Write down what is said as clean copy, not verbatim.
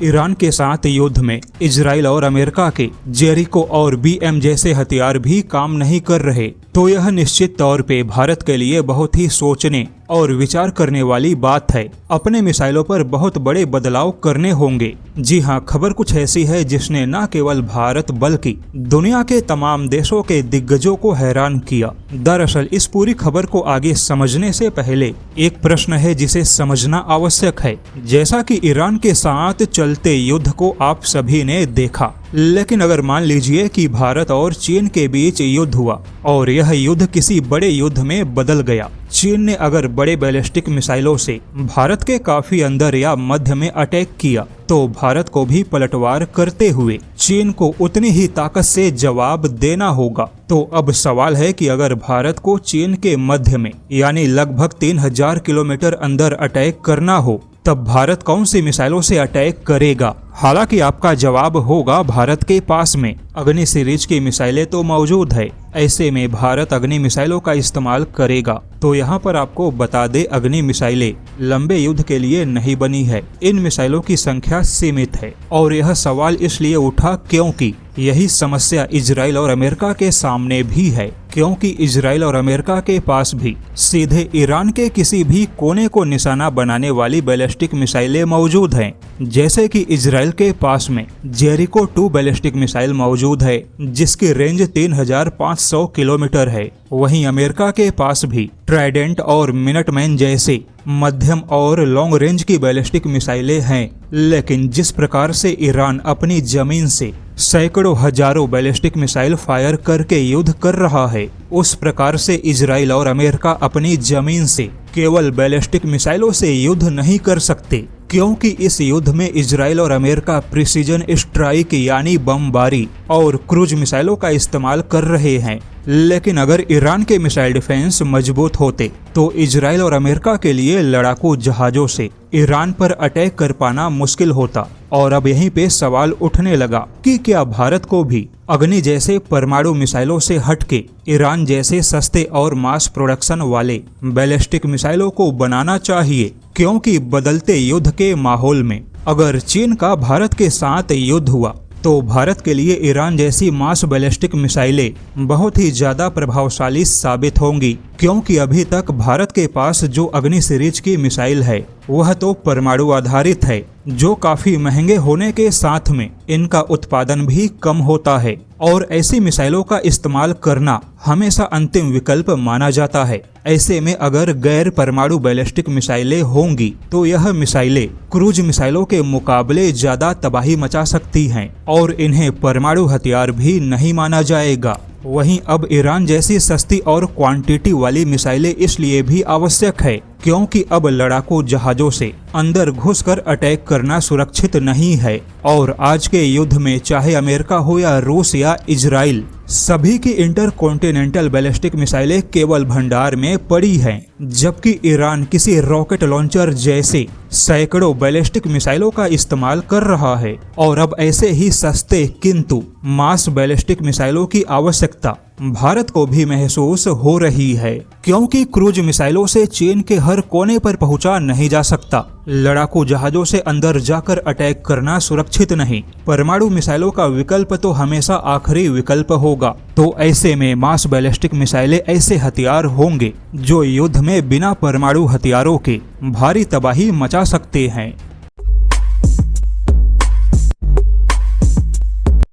Iran के साथ युद्ध में इजराइल और अमेरिका के जेरिको और BM जैसे हथियार भी काम नहीं कर रहे, तो यह निश्चित तौर पे भारत के लिए बहुत ही सोचने और विचार करने वाली बात है। अपने मिसाइलों पर बहुत बड़े बदलाव करने होंगे। जी हाँ, खबर कुछ ऐसी है जिसने न केवल भारत बल्कि दुनिया के तमाम देशों के दिग्गजों को हैरान किया। दरअसल इस पूरी खबर को आगे समझने से पहले एक प्रश्न है जिसे समझना आवश्यक है। जैसा कि ईरान के साथ चलते युद्ध को आप सभी ने देखा, लेकिन अगर मान लीजिए कि भारत और चीन के बीच युद्ध हुआ और यह युद्ध किसी बड़े युद्ध में बदल गया। चीन ने अगर बड़े बैलिस्टिक मिसाइलों से भारत के काफी अंदर या मध्य में अटैक किया, तो भारत को भी पलटवार करते हुए चीन को उतनी ही ताकत से जवाब देना होगा। तो अब सवाल है कि अगर भारत को चीन के मध्य में यानी लगभग 3000 किलोमीटर अंदर अटैक करना हो, तब भारत कौन सी मिसाइलों से अटैक करेगा? हालांकि आपका जवाब होगा भारत के पास में अग्नि सीरीज की मिसाइलें तो मौजूद है। ऐसे में भारत अग्नि मिसाइलों का इस्तेमाल करेगा। तो यहाँ पर आपको बता दे, अग्नि मिसाइलें लंबे युद्ध के लिए नहीं बनी है। इन मिसाइलों की संख्या सीमित है और यह सवाल इसलिए उठा क्योंकि यही समस्या इजराइल और अमेरिका के सामने भी है, क्योंकि इजराइल और अमेरिका के पास भी सीधे ईरान के किसी भी कोने को निशाना बनाने वाली बैलिस्टिक मिसाइलें मौजूद हैं। जैसे कि इजराइल के पास में जेरिको 2 बैलिस्टिक मिसाइल मौजूद है जिसकी रेंज 3500 किलोमीटर है। वहीं अमेरिका के पास भी ट्राइडेंट और मिनटमैन जैसे मध्यम और लॉन्ग रेंज की बैलिस्टिक मिसाइलें हैं। लेकिन जिस प्रकार से ईरान अपनी जमीन से सैकड़ों हजारों बैलिस्टिक मिसाइल फायर करके युद्ध कर रहा है, उस प्रकार से इजराइल और अमेरिका अपनी जमीन से केवल बैलिस्टिक मिसाइलों से युद्ध नहीं कर सकते, क्योंकि इस युद्ध में इजराइल और अमेरिका प्रिसीजन स्ट्राइक यानी बमबारी और क्रूज मिसाइलों का इस्तेमाल कर रहे हैं। लेकिन अगर ईरान के मिसाइल डिफेंस मजबूत होते, तो इजराइल और अमेरिका के लिए लड़ाकू जहाजों से ईरान पर अटैक कर पाना मुश्किल होता। और अब यहीं पे सवाल उठने लगा कि क्या भारत को भी अग्नि जैसे परमाणु मिसाइलों से हटके ईरान जैसे सस्ते और मास प्रोडक्शन वाले बैलिस्टिक मिसाइलों को बनाना चाहिए, क्योंकि बदलते युद्ध के माहौल में अगर चीन का भारत के साथ युद्ध हुआ, तो भारत के लिए ईरान जैसी मास बैलिस्टिक मिसाइलें बहुत ही ज्यादा प्रभावशाली साबित होंगी, क्योंकि अभी तक भारत के पास जो अग्नि सीरीज की मिसाइल है वह तो परमाणु आधारित है, जो काफी महंगे होने के साथ में इनका उत्पादन भी कम होता है और ऐसी मिसाइलों का इस्तेमाल करना हमेशा अंतिम विकल्प माना जाता है। ऐसे में अगर गैर परमाणु बैलिस्टिक मिसाइलें होंगी, तो यह मिसाइलें क्रूज मिसाइलों के मुकाबले ज्यादा तबाही मचा सकती हैं और इन्हें परमाणु हथियार भी नहीं माना जाएगा। वहीं अब ईरान जैसी सस्ती और क्वांटिटी वाली मिसाइलें इसलिए भी आवश्यक है, क्योंकि अब लड़ाकू जहाजों से अंदर घुसकर अटैक करना सुरक्षित नहीं है। और आज के युद्ध में चाहे अमेरिका हो या रूस या इजराइल, सभी की इंटरकॉन्टिनेंटल बैलिस्टिक मिसाइलें केवल भंडार में पड़ी हैं, जबकि ईरान किसी रॉकेट लॉन्चर जैसे सैकड़ों बैलिस्टिक मिसाइलों का इस्तेमाल कर रहा है। और अब ऐसे ही सस्ते किंतु मास बैलिस्टिक मिसाइलों की आवश्यकता भारत को भी महसूस हो रही है, क्योंकि क्रूज मिसाइलों से चीन के हर कोने पर पहुंचा नहीं जा सकता। लड़ाकू जहाजों से अंदर जाकर अटैक करना सुरक्षित नहीं। परमाणु मिसाइलों का विकल्प तो हमेशा आखिरी विकल्प होगा। तो ऐसे में मास बैलिस्टिक मिसाइलें ऐसे हथियार होंगे जो युद्ध में बिना परमाणु हथियारों के भारी तबाही मचा सकते हैं।